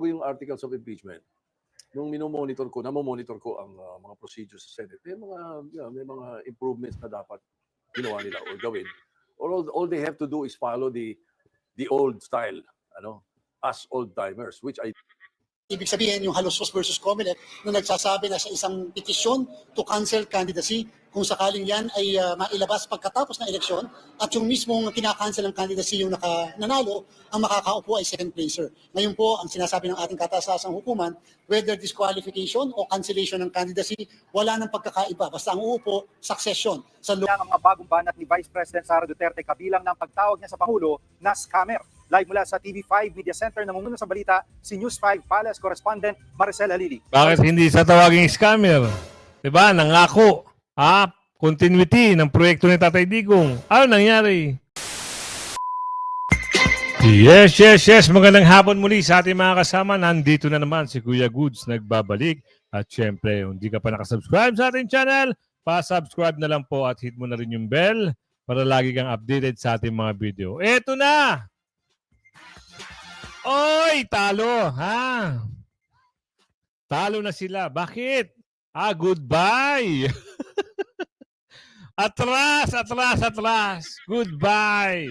yung articles of impeachment, nung namomonitor ko ang mga procedures sa Senate, may mga improvements na dapat ginawa nila o gawin. All they have to do is follow the old style, as old-timers, which I... Ibig sabihin, yung Halusos versus Comelec na nagsasabi na sa isang petisyon to cancel candidacy kung sakaling yan ay mailabas pagkatapos ng eleksyon at yung mismong kinakancel ng candidacy yung nanalo, ang makakaupo ay second placer. Ngayon po, ang sinasabi ng ating katasasang hukuman, whether disqualification o cancellation ng candidacy, wala nang pagkakaiba. Basta ang uupo, succession. Sa ang mga bagong banat ni Vice President Sara Duterte kabilang ng pagtawag niya sa Pangulo na scammer. Live mula sa TV5 Media Center, namumuna sa balita si News 5 Palace Correspondent Maricel Halili. Bakit hindi sa tawaging scammer? Diba? Nangako. Continuity ng proyekto ni Tatay Digong. Ano nangyari? Yes. Magandang hapon muli sa ating mga kasama. Nandito na naman si Kuya Goods nagbabalik. At syempre, kung hindi ka pa nakasubscribe sa ating channel, pa-subscribe na lang po at hit mo na rin yung bell para lagi kang updated sa ating mga video. Eto na! Oy, talo, ha? Talo na sila. Bakit? Goodbye. atras. Goodbye.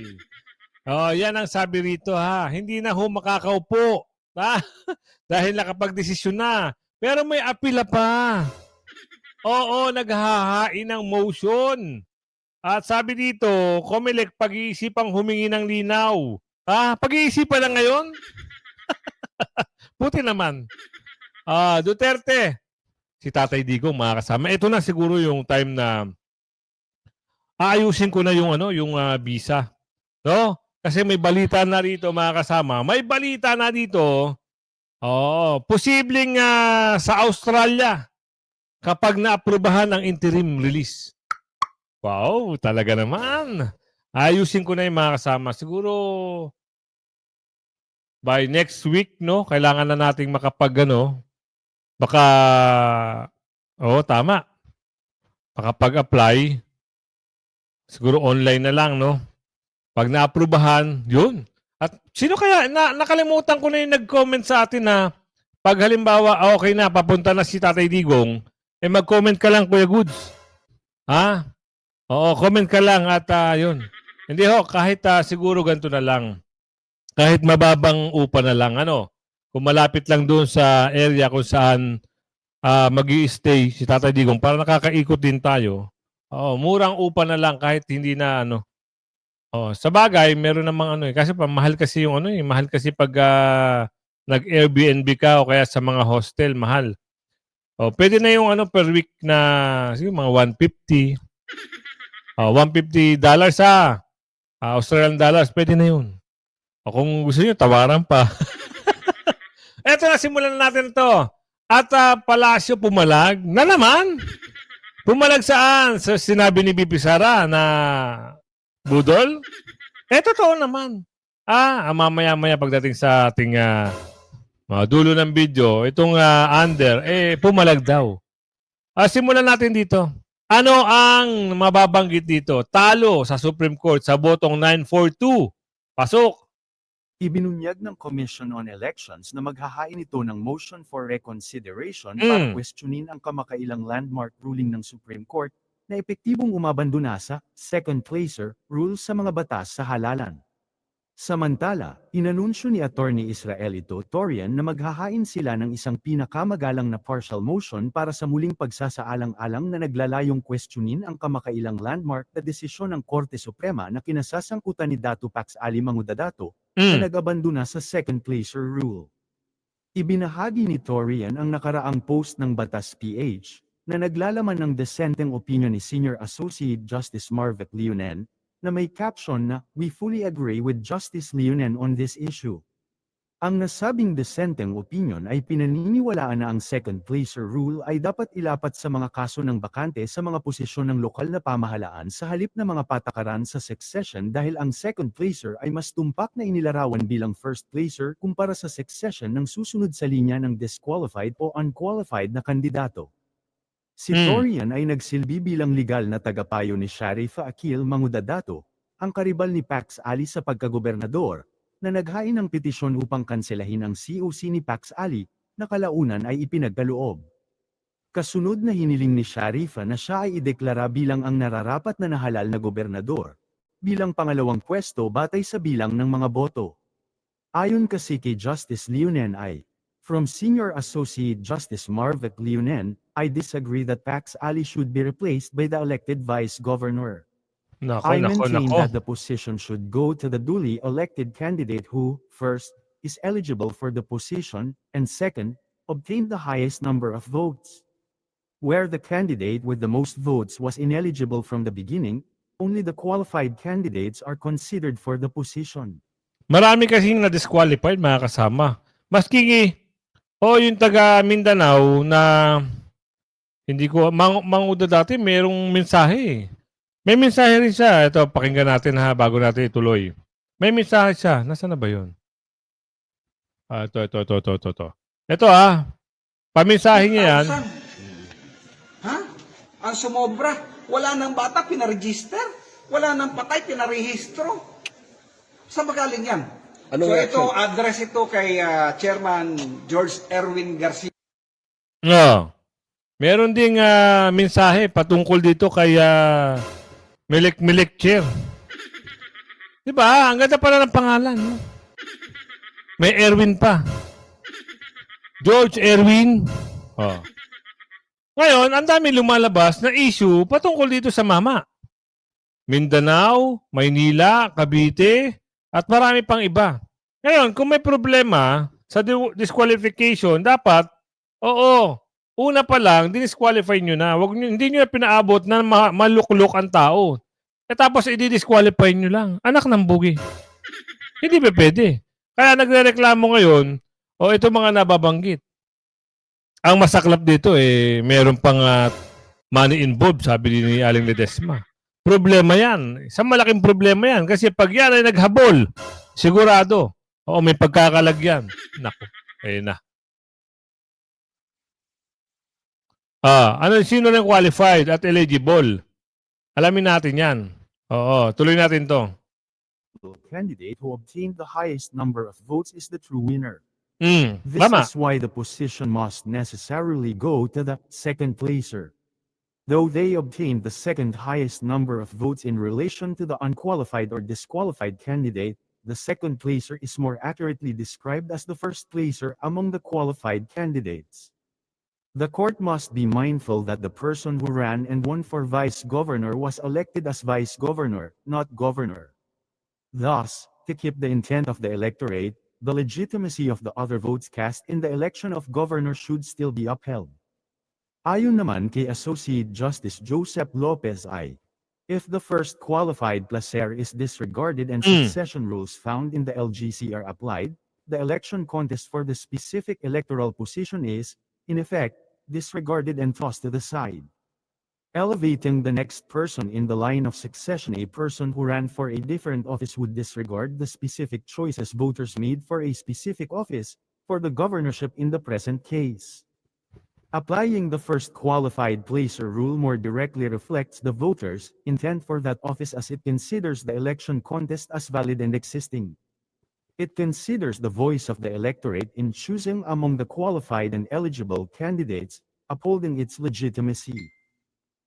Yan ang sabi rito, ha? Hindi na ho makakaupo. Ha? Dahil nakapag-desisyon na. Pero may apila pa. Oo, naghahain ng motion. At sabi dito, Comelec pag-iisipang humingi ng linaw. Pag-iisipan lang ngayon? Puti naman. Duterte. Si Tatay Digong mga kasama. Ito na siguro yung time na aayusin ko na yung visa. No? Kasi may balita na rito mga kasama. May balita na dito. Posibleng sa Australia kapag naaprubahan ang interim release. Wow, talaga naman. Ayusin ko na yung mga kasama. Siguro by next week, no? Kailangan na nating tama. Makapag-apply. Siguro online na lang, no? Pag naaprubahan, yun. At sino kaya, nakalimutan ko na yung nag-comment sa atin na pag halimbawa, okay na, papunta na si Tatay Digong, mag-comment ka lang, Kuya Goods. Oo, comment ka lang at yun. Hindi ho, kahit siguro ganito na lang. Kahit mababang upa na lang, kung malapit lang doon sa area kung saan mag-i-stay si Tatay Digong para nakakaikot din tayo. Murang upa na lang kahit hindi na sa bagay, meron namang kasi mahal kasi yung mahal kasi pag nag-Airbnb ka o kaya sa mga hostel, mahal. Pwede na yung per week na siguro mga $150. $150 Australian dollars, pwede na yun. Kung gusto nyo, tawaran pa. Eto na, simulan na natin ito. At Palacio pumalag na naman. Pumalag saan? So, sinabi ni BP Sara na budol? Totoo naman. Mamaya-maya pagdating sa ating dulo ng video, itong under, pumalag daw. Simulan natin dito. Ano ang mababanggit dito? Talo sa Supreme Court sa botong 942. Pasok. Ibinunyag ng Commission on Elections na maghahain ito ng motion for reconsideration para questionin ang kamakailang landmark ruling ng Supreme Court na epektibong umabandona sa second placer rule sa mga batas sa halalan. Samantala, inanunsyo ni Attorney Israelito Torian na maghahain sila ng isang pinakamagalang na partial motion para sa muling pagsasaalang-alang na naglalayong questionin ang kamakailang landmark na desisyon ng Korte Suprema na kinasasangkutan ni Datu Pax Ali Mangudadato na nag-abandona sa second placer rule. Ibinahagi ni Torian ang nakaraang post ng Batas PH na naglalaman ng dissenting opinion ni Senior Associate Justice Marvet Leonen na may caption na, "We fully agree with Justice Leonen on this issue." Ang nasabing dissenting opinion ay pinaniniwalaan na ang second placer rule ay dapat ilapat sa mga kaso ng bakante sa mga posisyon ng lokal na pamahalaan sa halip na mga patakaran sa succession dahil ang second placer ay mas tumpak na inilarawan bilang first placer kumpara sa succession ng susunod sa linya ng disqualified o unqualified na kandidato. Si Torian ay nagsilbi bilang legal na tagapayo ni Sharifa Akil Mangudadato, ang karibal ni Pax Ali sa pagkagobernador, na naghain ng petisyon upang kanselahin ang COC ni Pax Ali na kalaunan ay ipinagkaloob. Kasunod na hiniling ni Sharifa na siya ay ideklara bilang ang nararapat na nahalal na gobernador, bilang pangalawang pwesto batay sa bilang ng mga boto. Ayon kasi kay Justice Leonen from Senior Associate Justice Marvick Leonen, I disagree that Pax Ali should be replaced by the elected Vice Governor. Nako, I nako, maintain nako. that the position should go to the duly elected candidate who, first, is eligible for the position, and second, obtained the highest number of votes. Where the candidate with the most votes was ineligible from the beginning, only the qualified candidates are considered for the position. Marami kasing na-disqualified, mga kasama. Maski yung taga Mindanao na hindi ko, Manguda dati, merong mensahe. May mensahe rin siya. Ito, pakinggan natin ha, bago natin ituloy. May mensahe siya. Nasaan na ba yun? Ito. Ito ha, pamensahe niya yan. 2,000. Ha? Ang sumobra. Wala nang bata, pinaregister. Wala nang patay, pinarehistro. Saan ba galing yan? Anong so reaction? ito, address ito kay Chairman George Erwin Garcia. No. Meron ding mensahe patungkol dito kay Milik Chair. Diba? Ang ganda pala ng pangalan. No? May Erwin pa. George Erwin. Oh. Ngayon, ang dami lumalabas na issue patungkol dito sa mama. Mindanao, Maynila, Cavite, at marami pang iba. Ngayon, kung may problema sa disqualification, dapat, una pa lang, dinisqualify nyo na. Hindi nyo na pinaabot na maluklok ang tao. Tapos, i-disqualify nyo lang. Anak ng bugi. Hindi ba pwede? Kaya nagrereklamo ngayon, ito mga nababanggit. Ang masaklap dito, meron pang money involved, sabi ni Aling Ledesma. Problema yan. Isang malaking problema yan. Kasi pag yan ay naghabol, sigurado, may pagkakalagyan. Naku, ayun na. Sino rin qualified at eligible? Alamin natin yan. Tuloy natin to. The candidate who obtained the highest number of votes is the true winner. This Tama. is why the position must necessarily go to the second placer. Though they obtained the second highest number of votes in relation to the unqualified or disqualified candidate, the second placer is more accurately described as the first placer among the qualified candidates. The court must be mindful that the person who ran and won for vice governor was elected as vice governor, not governor. Thus, to keep the intent of the electorate, the legitimacy of the other votes cast in the election of governor should still be upheld. Ayon naman kay Associate Justice Joseph Lopez if the first qualified placer is disregarded and succession rules found in the LGC are applied, the election contest for the specific electoral position is, in effect, disregarded and tossed to the side. Elevating the next person in the line of succession, a person who ran for a different office would disregard the specific choices voters made for a specific office, for the governorship in the present case. Applying the first qualified placer rule more directly reflects the voters' intent for that office as it considers the election contest as valid and existing. It considers the voice of the electorate in choosing among the qualified and eligible candidates, upholding its legitimacy.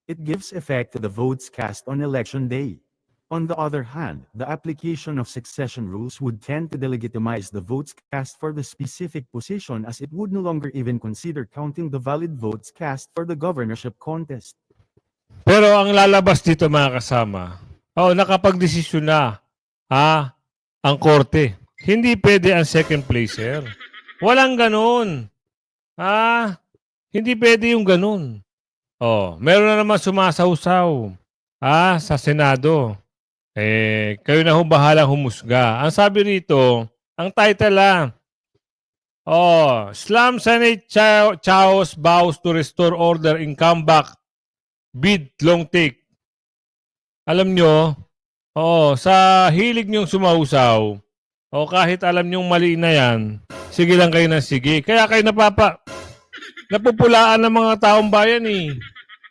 It gives effect to the votes cast on election day. On the other hand, the application of succession rules would tend to delegitimize the votes cast for the specific position as it would no longer even consider counting the valid votes cast for the governorship contest. Pero ang lalabas dito, mga kasama, nakapagdesisyon na ang korte. Hindi pwede ang second placer. Walang ganun. Hindi pwede yung ganun. Meron na naman sumasawsaw sa Senado. Kayo na bahalang humusga. Ang sabi rito, ang title Slum Senate Chaos vows to restore order in comeback bid long take. Alam nyo, sa hilig nyong sumausaw, kahit alam nyong mali na yan, sige lang kayo ng sige. Kaya kayo napupulaan ng mga taong bayan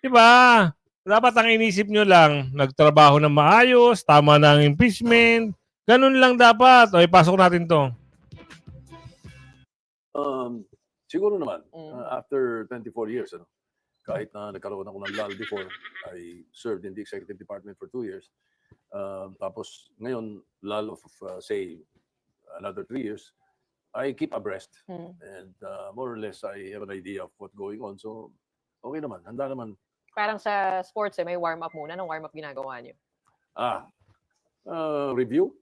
Diba? Dapat ang inisip nyo lang, nagtrabaho na maayos, tama na ang impeachment, Ganun lang dapat. O, ipasok natin to. Siguro naman, Mm. after 24 years, ano, kahit na nagkaroon ako ng LAL before, I served in the executive department for 2 years. Tapos ngayon, LAL of, say, another 3 years, I keep abreast. Mm. And more or less, I have an idea of what's going on. So, okay naman. Handa naman. Parang sa sports, may warm-up muna. Anong warm-up ginagawa niyo? Review.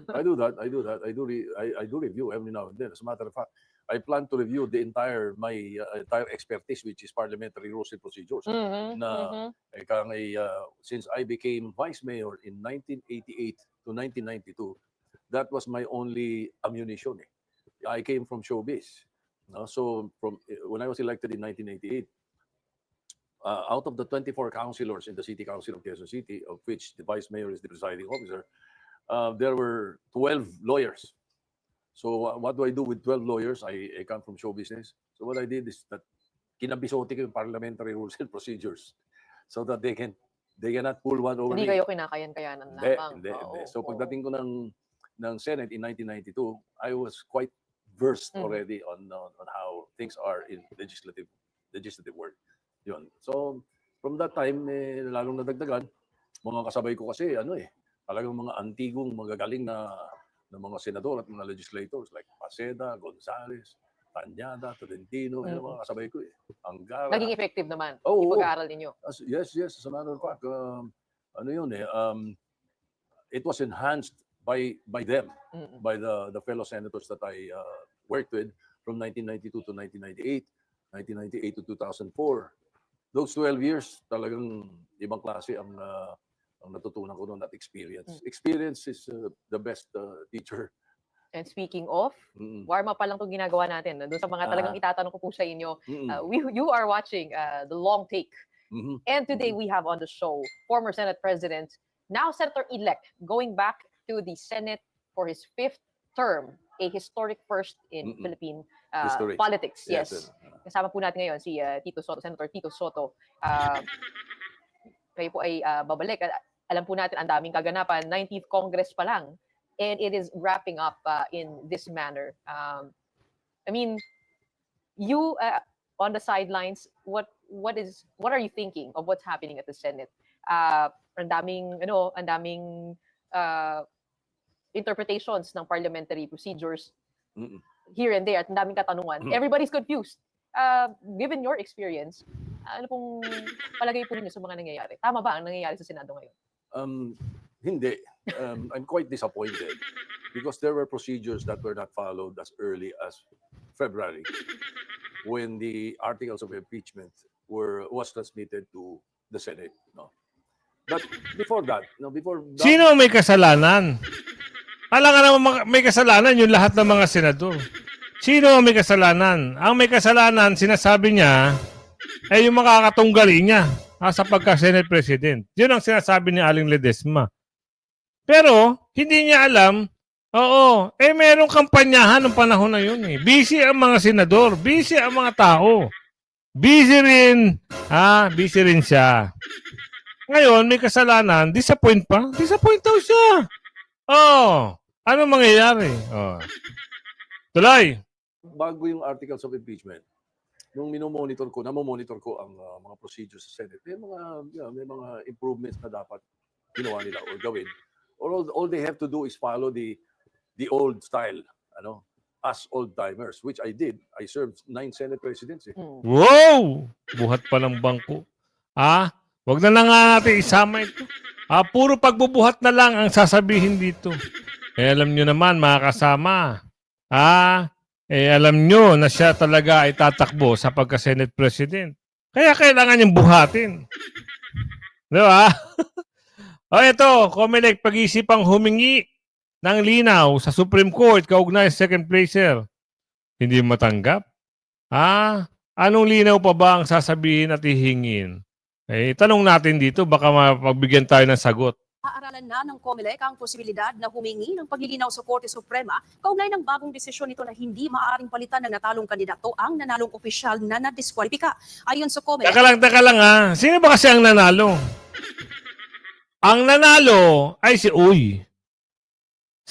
I do that. I do review every now and then. As a matter of fact, I plan to review my entire expertise, which is parliamentary rules and procedures. Na since I became vice mayor in 1988 to 1992, that was my only ammunition. I came from showbiz. No? So when I was elected in 1988, out of the 24 councilors in the City Council of Quezon City, of which the vice mayor is the presiding officer, there were 12 lawyers. So what do I do with 12 lawyers? I come from show business. So what I did is that kinabisote ko yung parliamentary rules and procedures so that they cannot pull one over Hindi me. kayo kinakayan-kayanan Hindi, lamang. hindi. Oo, So oo. pagdating ko ng Senate in 1992, I was quite versed Mm. already on how things are in legislative work. Yun. So from that time, lalong nadagdagan, mga kasabay ko kasi talagang mga antigong magagaling na mga senador at mga legislators like Paseda, Gonzales, Tanyada, Tolentino, yung mga kasabay ko Angara. Naging effective naman. Oo. Ipag-aaral ninyo. Yes. As a matter of fact, it was enhanced by them, Mm. by the fellow senators that I worked with from 1992 to 1998, 1998 to 2004. Those 12 years, talagang ibang klase ang natutunan ko noon at experience. Experience is the best teacher. And speaking of, Mm. warm-up pa lang itong ginagawa natin. Doon sa mga talagang itatanong ko po sa inyo, Mm. you are watching the long take. Mhm. And today we have on the show former Senate President, now Senator-elect, going back to the Senate for his 5th term, a historic first in Mm-mm. Philippine History. politics. Yes. Yes. Kasama po natin ngayon si Tito Soto, Senator Tito Soto. Kayo po ay babalik. Alam po natin ang daming kaganapan. 19th Congress pa lang. And it is wrapping up in this manner. I mean, you on the sidelines, what are you thinking of what's happening at the Senate? Ang daming interpretations ng parliamentary procedures Mm-mm. here and there at ang daming katanungan. Mm. Everybody's confused. Given your experience, ano pong palagay po ninyo sa mga nangyayari? Tama ba ang nangyayari sa Senado ngayon? Hindi. I'm quite disappointed because there were procedures that were not followed as early as February when the articles of impeachment was transmitted to the Senate. No? But before that, Sino ang may kasalanan? Alam nga naman may kasalanan yung lahat ng mga senador. Sino ang may kasalanan? Ang may kasalanan, sinasabi niya, ay yung makakatunggali niya sa pagka-Senate President. Yun ang sinasabi ni Aling Ledesma. Pero, hindi niya alam, merong kampanyahan ng panahon na yun. Busy ang mga senador, busy ang mga tao. Busy rin siya. Ngayon, may kasalanan, disappoint pa? Disappoint daw siya. Ano mangyayari? Tuloy. bago yung articles of impeachment, nung namomonitor ko ang mga procedures sa Senate, may mga improvements na dapat ginawa nila or gawin. Or all they have to do is follow the old style, as old timers, which I did. I served 9 Senate presidents. Wow! Buhat pa ng bangko. Wag na nga natin isama ito. Puro pagbubuhat na lang ang sasabihin dito. Alam nyo naman, mga kasama. Alam nyo na siya talaga ay tatakbo sa pagka-Senate President. Kaya kailangan niyang buhatin. Di ba? Ito, Comelec, pag-isipang humingi ng linaw sa Supreme Court kaugnay sa second placer. Hindi matanggap? Anong linaw pa ba ang sasabihin at hihingin? Tanong natin dito, baka mapagbigyan tayo ng sagot. Aaralan na ng COMELEC ang posibilidad na humingi ng paglilinaw sa Korte Suprema kaugnay ng bagong desisyon nito na hindi maaaring palitan ng natalong kandidato ang nanalong opisyal na nadiskwalipika. Ayon sa COMELEC, Teka lang Sino ba kasi ang nanalo? Ang nanalo ay si Uy.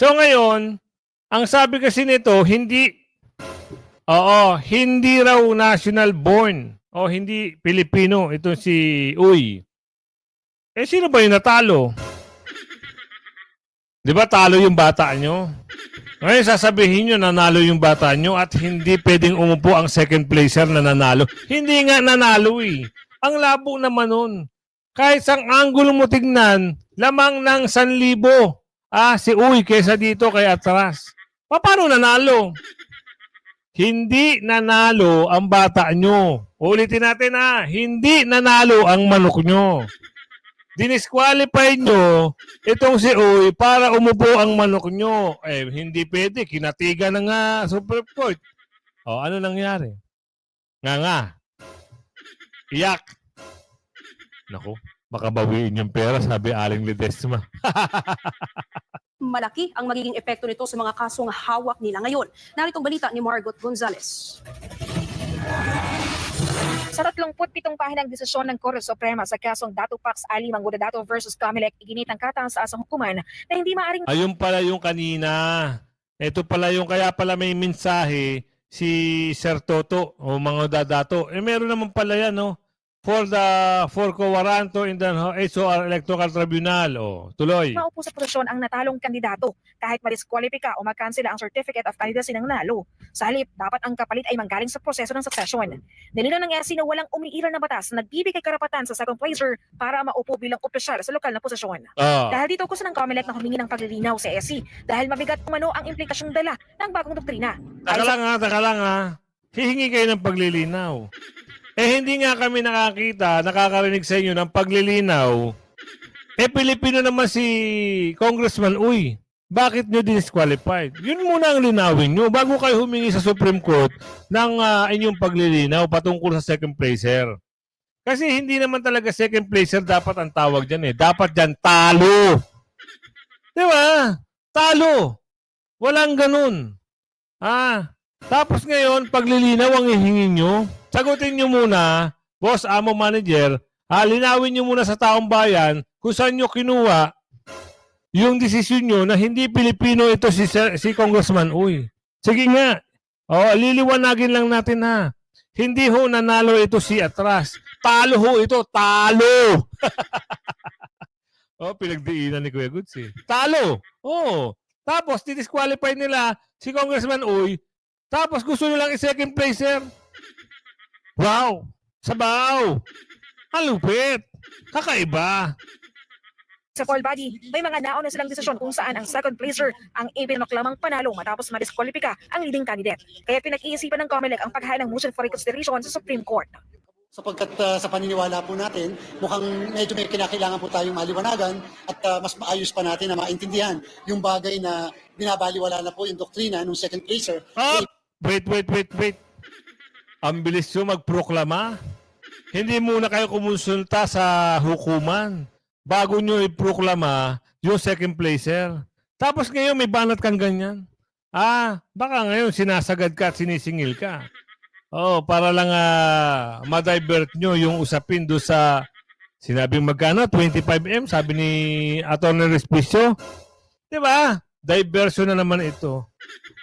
So ngayon, ang sabi kasi nito, hindi raw national born o hindi Pilipino ito si Uy. Eh sino ba yung natalo? Di ba talo yung bata nyo? Ngayon sasabihin nyo nanalo yung bata nyo at hindi pwedeng umupo ang second placer na nanalo. Hindi nga nanalo eh. Ang labo naman nun. Kahit sang angulo mo tignan, lamang ng 1,000. Si Uy kesa dito kay atras. Paano nanalo? Hindi nanalo ang bata nyo. Ulitin natin hindi nanalo ang manok nyo. Dinisqualify nyo itong si Uy para umupo ang manok nyo. Eh, hindi pwede. Kinatiga na nga Supreme Court. Ano nangyari? Nga. Iyak. Naku, baka bawiin yung pera, sabi Aling Ledesma. Malaki ang magiging epekto nito sa mga kasong hawak nila ngayon. Naritong balita ni Margot Gonzales. Sa 37 pahinang desisyon ng Korte Suprema sa kasong Dato Pax Ali Mangudadato versus Comelec, iginit ang kataas-asang hukuman na hindi maaring Ayun pala yung kanina. Ito pala yung kaya pala may mensahe si Sir Toto o Mangudadato. Meron naman pala yan, no? For co-warranto in the HOR Electoral Tribunal. Tuloy. maupo sa posisyon ang natalong kandidato kahit ma-disqualify ang makansela ang Certificate of Candidacy ng nalo. Sa halip, dapat ang kapalit ay manggaling sa proseso ng succession. Nilinaw ng SC na walang umiiral na batas na nagbibigay karapatan sa second placer para maupo bilang opisyal sa lokal na posisyon. Dahil dito gusto ng Comelec na humingi ng paglilinaw sa SC dahil mabigat umano ang implikasyong dala ng bagong doktrina. Taka lang ha. Hihingi kayo ng paglilinaw. Hindi nga kami nakakarinig sa inyo ng paglilinaw. Pilipino naman si Congressman Uy. Bakit nyo disqualified? Yun muna ang linawin nyo bago kayo humingi sa Supreme Court ng inyong paglilinaw patungkol sa second placer. Kasi hindi naman talaga second placer dapat ang tawag dyan eh. Dapat dyan talo. Di ba? Talo. Walang ganun. Tapos ngayon, paglilinaw ang hihingin nyo. Sagutin nyo muna, boss, amo, manager, linawin nyo muna sa taong bayan kung saan nyo kinuha yung desisyon nyo na hindi Pilipino ito si Congressman Uy. Sige nga. Liliwanagin lang natin Hindi ho nanalo ito si atras. Talo ho ito. Talo! Pinagdiinan ni Kuya Goods eh. Talo! Tapos, didisqualify nila si Congressman Uy. Tapos, gusto nyo lang i-second placer. Wow! Sabaw! Halupit! Kakaiba! Sa poll body, may mga nauna silang desisyon kung saan ang second placer ang ipinaklamang panalo matapos ma-disqualify ang leading candidate. Kaya pinag-iisipan ng Comelec ang paghain ng motion for reconsideration sa Supreme Court. Sapagkat sa paniniwala po natin, mukhang medyo may kinakailangan po tayong maliwanagan at mas maayos pa natin na maintindihan yung bagay na binabaliwala na po yung doktrina ng second placer. Wait. Ang bilis nyo magproklama. Hindi muna kayo kumonsulta sa hukuman bago nyo iproklama yung second placer. Tapos ngayon may banat kang ganyan. Baka ngayon sinasagad ka at sinisingil ka. Para lang ma-divert nyo yung usapin do sa sinabing magkano, 25M, sabi ni Atty. Respicio. Diba? Diversion na naman ito.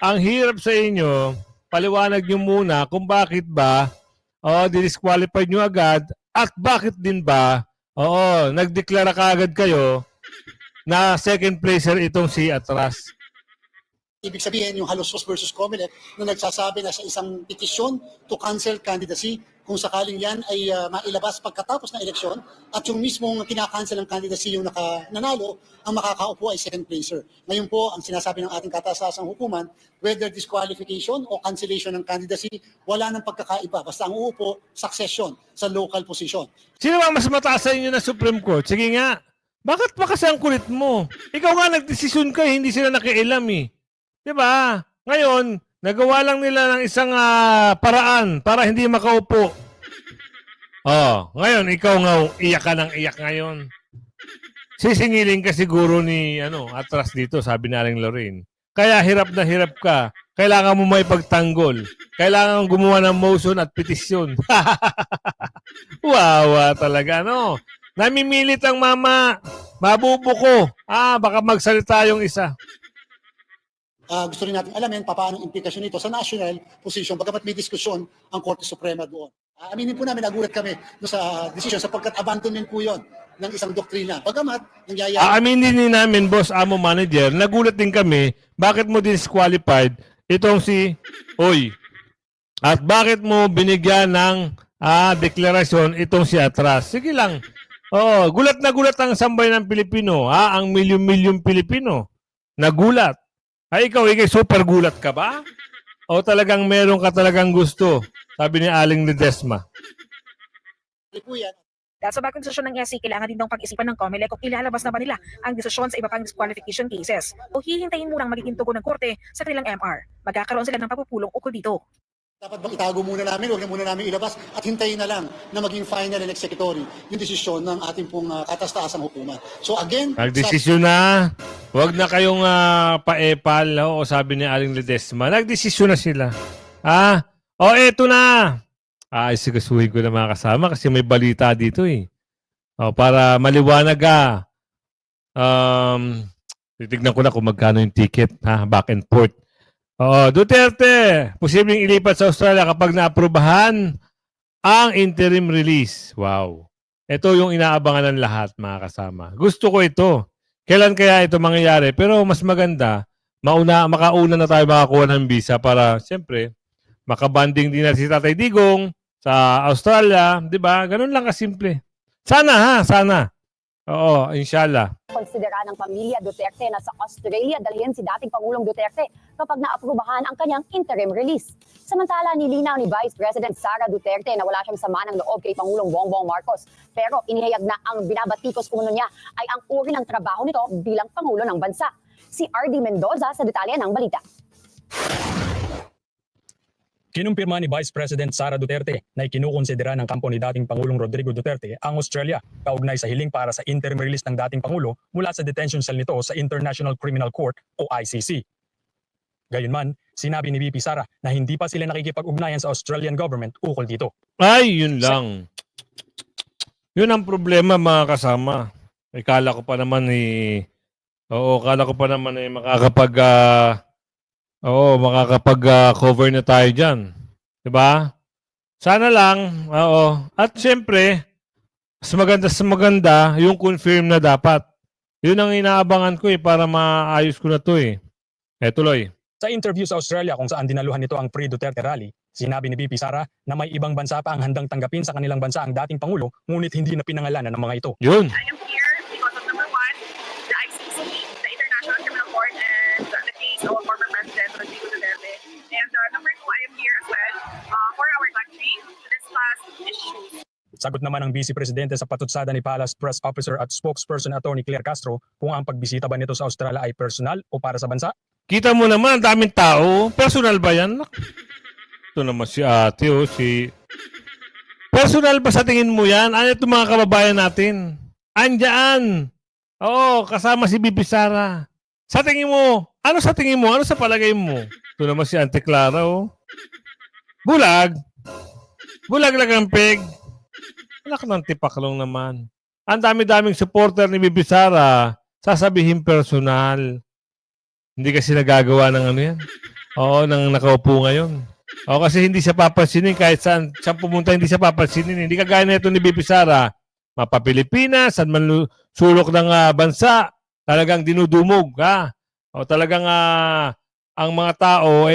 Ang hirap sa inyo, paliwanag nyo muna kung bakit ba didisqualified nyo agad at bakit din ba nagdeklara kaagad kayo na second placer itong si atras. Ibig sabihin yung Halosos versus Comelec na nagsasabi na sa isang petisyon to cancel candidacy kung sakaling yan ay mailabas pagkatapos ng eleksyon at yung mismong kinakancel ng candidacy yung nanalo, ang makakaupo ay second placer. Ngayon po, ang sinasabi ng ating kataas-asang hukuman, whether disqualification o cancellation ng candidacy, wala nang pagkakaiba. Basta ang uupo, succession sa local position. Sino ba mas mataas sa inyo na Supreme Court? Sige nga. Bakit ba kasi ang kulit mo? Ikaw nga nagdesisyon ka, hindi sila nakialam eh. Diba? Ngayon, nagawa lang nila ng isang paraan para hindi makaupo. Ngayon, ikaw nga iyak ka ng iyak ngayon. Sisingilin ka siguro ni atras dito, sabi ni Aling Lorraine. Kaya hirap na hirap ka. Kailangan mo may pagtanggol. Kailangan gumawa ng motion at petisyon. Wawa talaga, Namimilit ang mama. Mabubuko. Baka magsalita yung isa. gusto rin natin alamin paano ang implikasyon nito sa national position, bagamat may diskusyon ang Korte Suprema doon. Aminin po namin, nagulat kami doon sa decision sapagkat abandonment po yon ng isang doktrina. Bagamat nangyayari... Aaminin din namin, boss, amo manager, nagulat din kami, bakit mo disqualified itong si Oy? At bakit mo binigyan ng deklarasyon itong si Atras? Sige lang. Oo, gulat na gulat ang sambay ng Pilipino, ang milyon-milyon Pilipino. Nagulat. Ay, ikaw super gulat ka ba? O talagang meron ka talagang gusto? Sabi ni Aling Ledesma. po yan. Dahil sa bagong desisyon ng SC, kailangan din daw pag-isipan ng COMELEC kung ilalabas na ba nila ang desisyon sa iba pang disqualification cases o hihintayin munang magiging tugon ng korte sa kanilang MR. Magkakaroon sila ng papupulong ukol dito. Dapat bang itago muna namin, huwag na muna namin ilabas at hintayin na lang na maging final and executory yung desisyon ng ating pong kataas-taasang hukuman. So again, Nagdesisyon na. Huwag na kayong paepal. O sabi ni Aling Ledesma. Nagdesisyon na sila. O eto na. Isigasuhin ko na mga kasama kasi may balita dito eh. O, para maliwanag titignan ko na kung magkano yung ticket. Back and forth. Duterte, posibleng ilipat sa Australia kapag naaprubahan ang interim release. Wow. Ito yung inaabangan ng lahat, mga kasama. Gusto ko ito. Kailan kaya ito mangyayari? Pero mas maganda, makauna na tayo makakuha ng visa para, siyempre, makabanding din natin si Tatay Digong sa Australia. Diba? Ganun lang kasimple. Sana sana. Oo, inshallah. Konsidera ng pamilya Duterte na sa Australia dalhin si dating Pangulong Duterte kapag naaprubahan ang kanyang interim release. Samantala, nilinaw ni Vice President Sara Duterte na wala siyang sama ng loob kay Pangulong Bongbong Marcos. Pero inihayag na ang binabatikos umano niya ay ang uri ng trabaho nito bilang Pangulo ng bansa. Si RD Mendoza sa detalye ng balita. Kinumpirma ni Vice President Sara Duterte na ikinukonsidera ng kampo ni dating Pangulong Rodrigo Duterte ang Australia kaugnay sa hiling para sa interim release ng dating Pangulo mula sa detention cell nito sa International Criminal Court o ICC. Gayunman, sinabi ni VP Sara na hindi pa sila nakikipag-ugnayan sa Australian government ukol dito. Ay, yun lang. Yun ang problema, mga kasama. Kala ko pa naman makakapag-cover na tayo dyan. Diba? Sana lang, At syempre, mas maganda yung confirm na dapat. Yun ang inaabangan ko para maayos ko na to tuloy. Sa interview sa Australia kung saan dinaluhan nito ang pre-Duterte rally, sinabi ni VP Sara na may ibang bansa pa ang handang tanggapin sa kanilang bansa ang dating Pangulo, ngunit hindi na pinangalanan ng mga ito. Yun. I am here because of number one, the ICC, the International Criminal Court, and the case of former President Rodrigo Duterte. And number two, I am here as well for our country to discuss issues. Sagot naman ng Vice Presidente sa patutsada ni Palace Press Officer at Spokesperson Attorney Claire Castro kung ang pagbisita ba nito sa Australia ay personal o para sa bansa. Kita mo naman, ang daming tao. Personal ba yan? Ito naman si ate, Personal ba sa tingin mo yan? Ano itong mga kababayan natin? Andyan! Oo, kasama si Bibi Sara. Sa tingin mo, ano sa tingin mo? Ano sa palagay mo? Ito naman si Ante Clara, Bulag. Bulag lang ang peg. Wala ka ng tipaklong naman. Ang dami-daming supporter ni Bibi Sara. Sasabihin personal. Hindi kasi nagagawa ng ano yan. Nang nakaupo ngayon. Kasi hindi siya papansinin. Kahit saan pumunta, hindi siya papansinin. Hindi kagaya na ito ni Bibi Sara. Mapa-Pilipinas, saan man sulok ng bansa, talagang dinudumog. Talagang ang mga tao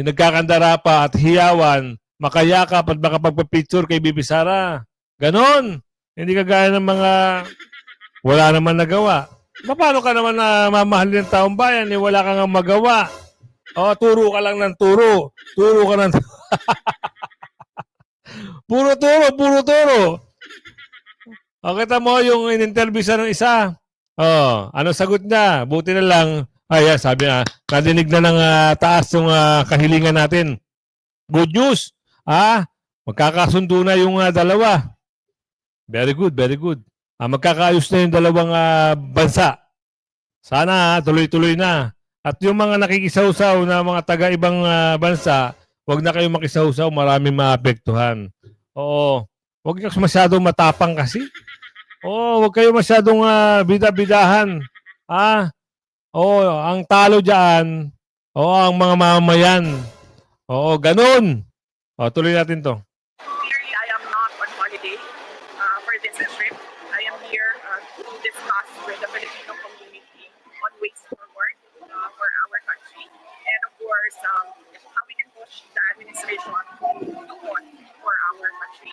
nagkakandara pa at hiyawan, makayakap at makapagpa-picture kay Bibi Sara. Ganon. Hindi kagaya ng mga wala naman nagawa. Paano ka naman na mamahalin ng taong bayan wala kang magawa? Turo ka lang ng turo. Turo ka ng puro turo. Kita mo yung in-interview sa ng isa. Ano sagot niya? Buti na lang. Sabi na, nadinig na ng taas yung kahilingan natin. Good news. Magkakasundo na yung dalawa. Very good, very good. Magkakaayos na yung dalawang bansa. Sana tuloy-tuloy na. At yung mga nakikisawsaw na mga taga-ibang bansa, huwag na kayong makisawsaw, maraming maapektuhan. Huwag kayo masyadong matapang kasi. Huwag kayo masyadong bida-bidahan. Ang talo dyan, Oo, ang mga mamamayan. Oo, ganun. O, tuloy natin to. Clearly, I am not on holiday for this trip. I am here to discuss with the Filipino community on ways forward for our country. And of course, how we can push the administration to do more for our country.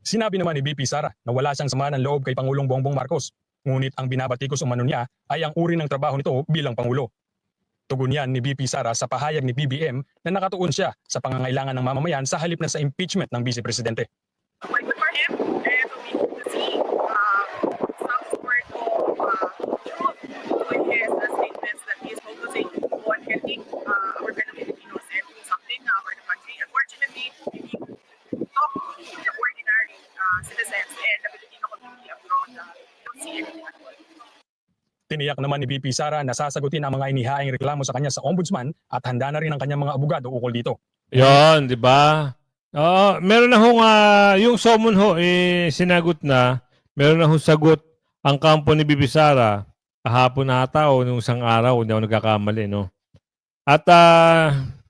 Sinabi naman ni VP Sara na wala siyang sama ng loob kay Pangulong Bongbong Marcos. Ngunit ang binabatikos umano niya ay ang uri ng trabaho nito bilang Pangulo. Tugon yan ni VP Sara sa pahayag ni BBM na nakatuon siya sa pangangailangan ng mamamayan sa halip na sa impeachment ng Vice Presidente. Well, good for him, and we hope to see some sort of truth to his statements that he is focusing on helping our fellow Filipinos and doing something for the country. Unfortunately, if you talk to the ordinary citizens and the Filipino community abroad, you don't see anything at all. Tiniyak naman ni VP Sara na sasagutin ang mga inihaing reklamo sa kanya sa ombudsman at handa na rin ang kanyang mga abogado ukol dito. Yon, di ba? Oo, meron na hong yung summon ho sinagot na. Meron na hong sagot ang kampo ni Bibi Sara kahapon na ata o nung isang araw, hindi ako nagkakamali, no? At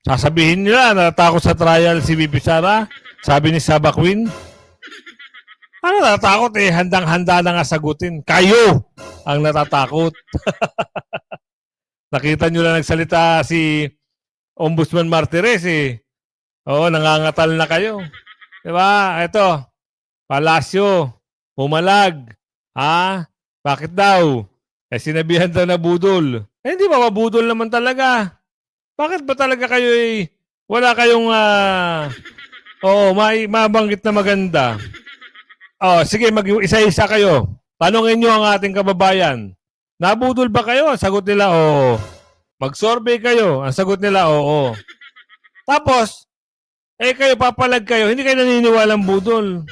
sasabihin nila natatakot sa trial si Bibi Sara, sabi ni Saba Queen. Ano natatakot handang-handa na nga sagutin. Kayo ang natatakot. Nakita nyo na nagsalita si Ombudsman Martires Oo, nangangatal na kayo. Diba? Ito, Palasyo, Pumalag. Bakit daw? Sinabihan daw na budol. Hindi ba mabudol naman talaga? Bakit ba talaga kayo wala kayong mabanggit na maganda? Sige, mag-isa-isa kayo. Tanungin nyo ang ating kababayan. Nabudol ba kayo? Ang sagot nila, oo. Mag-survey kayo. Ang sagot nila, oo. Tapos, kayo papalag kayo. Hindi kayo naniniwalang budol.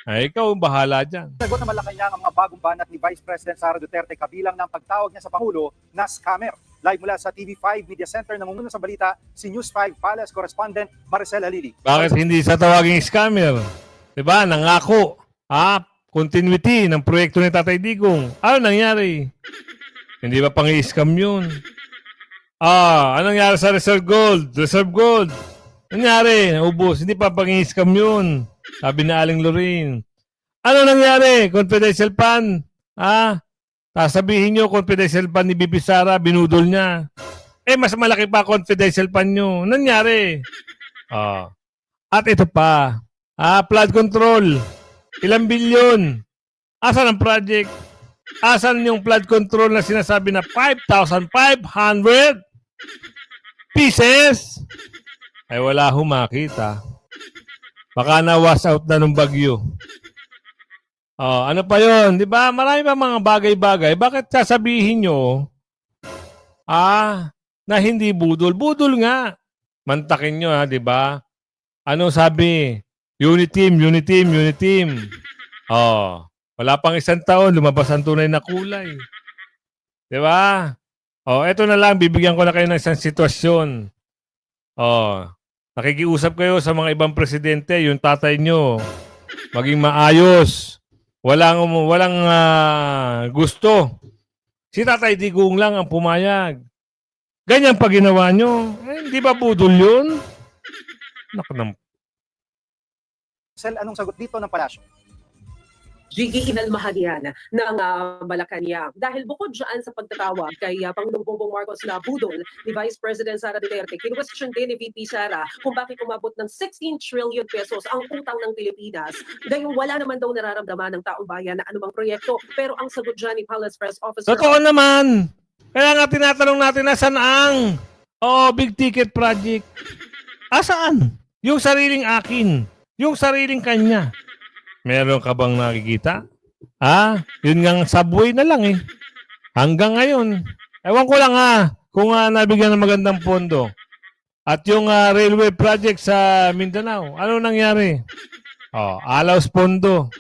Ikaw, bahala dyan. Sagot na Malacanang ang mga bagong banat ni Vice President Sara Duterte kabilang ng pagtawag niya sa Pangulo na scammer. Live mula sa TV5 Media Center, namumuna sa balita si News 5 Palace correspondent Maricel Halili. Bakit hindi sa tawaging scammer? Diba? Nangako. Continuity ng proyekto ni Tatay Digong. Ano nangyari? Hindi ba pang-i-scam yun? Anong nangyari sa Reserve Gold? Reserve Gold. Nangyari? Naubos. Hindi pa pang-i-scam yun. Sabi ni Aling Lorraine. Ano nangyari? Confidential fund. Sasabihin nyo, confidential fund ni Bibi Sara, binudol niya. Mas malaki pa confidential fund nyo. Nangyari? At ito pa. Flood control. Ilang bilyon? Asan ang project? Asan yung flood control na sinasabi na 5,500 pieces? Wala makita. Baka na-wash out na ng bagyo. Ano pa yon? Di ba? Marami pa mga bagay-bagay. Bakit sasabihin nyo na hindi budol? Budol nga. Mantakin nyo, di ba? Ano sabi? Unity team, unity team, unity team. Wala pang isang taon, lumabas ang tunay na kulay. Di ba? Eto na lang, bibigyan ko na kayo ng isang sitwasyon. Nakikiusap kayo sa mga ibang presidente, yung tatay nyo, maging maayos. Walang gusto. Si Tatay Digong lang ang pumayag. Ganyan pa ginawa nyo. Hindi ba budol yun? Sel, anong sagot dito ng palasyo? Gigi inalmahan yan ng Malacanang. Dahil bukod dyan sa pagtatawag kay Pangulong Bongbong Marcos na budol ni Vice President Sara Duterte, kinwestiyon din ni VP Sara kung bakit umabot ng 16 trillion pesos ang utang ng Pilipinas. Gayong wala naman daw nararamdaman ng taong bayan na anumang proyekto. Pero ang sagot dyan ni Palace Press Officer... Totoo naman! Kaya nga tinatanong natin na saan ang big ticket project. Saan? Yung sariling akin. Yung sariling kanya. Meron ka bang nakikita? Yun ngang subway na lang Hanggang ngayon. Ewan ko lang kung nabigyan ng magandang pondo. At yung railway project sa Mindanao, ano nangyari? Alaws pondo.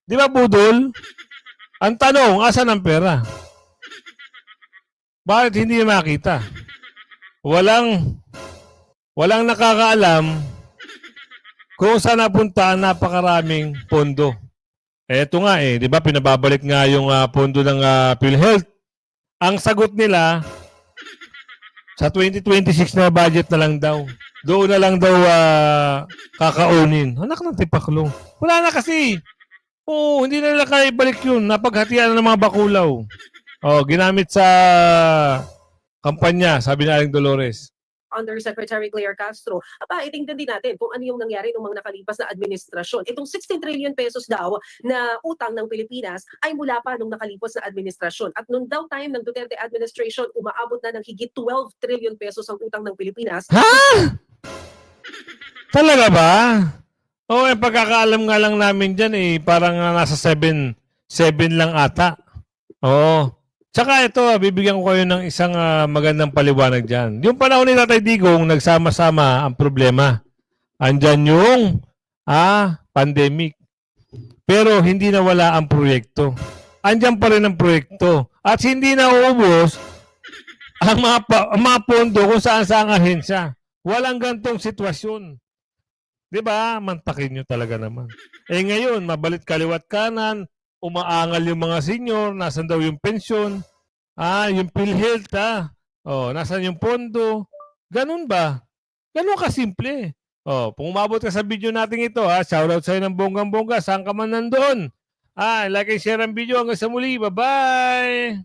Di ba budol? Ang tanong, asan ang pera? Bakit hindi makita? Walang nakakaalam kung saan napunta napakaraming pondo. Eto nga di ba pinababalik nga yung pondo ng PhilHealth. Ang sagot nila, Sa 2026 na budget na lang daw. Doon na lang daw kakaunin. Anak ng tipaklo. Wala na kasi. Oo, hindi na nila kaya ibalik yun. Napaghatian ng mga bakulaw. Oh, ginamit sa kampanya, sabi na Aling Dolores. Undersecretary Claire Castro, itingnan din natin kung ano yung nangyari ng mga nakalipas na administrasyon. Itong 16 trillion pesos daw na utang ng Pilipinas ay mula pa nung nakalipas na administrasyon. At nung daw time ng Duterte administration, umaabot na ng higit 12 trillion pesos ang utang ng Pilipinas. Ha? Talaga ba? Oo, pagkakaalam nga lang namin dyan parang nasa 7 lang ata. Oo. Tsaka ito, bibigyan ko kayo ng isang magandang paliwanag dyan. Yung panahon ni Tatay Digong, nagsama-sama ang problema. Andyan yung pandemic. Pero hindi nawala ang proyekto. Andyan pa rin ang proyekto. At hindi na uubos ang mga pondo kung saan-saan ahensya. Walang gantong sitwasyon. Diba? Mantakin nyo talaga naman. Ngayon, mabalit kaliwat kanan, umaangal yung mga senior, nasan daw yung pensyon, yung PhilHealth, nasan yung pondo, ganun ba? Ganun kasimple. Kung umabot ka sa video natin ito, shoutout sa'yo ng bonggang-bongga, saan ka man nandun. Like and share ang video, hanggang sa muli, bye-bye!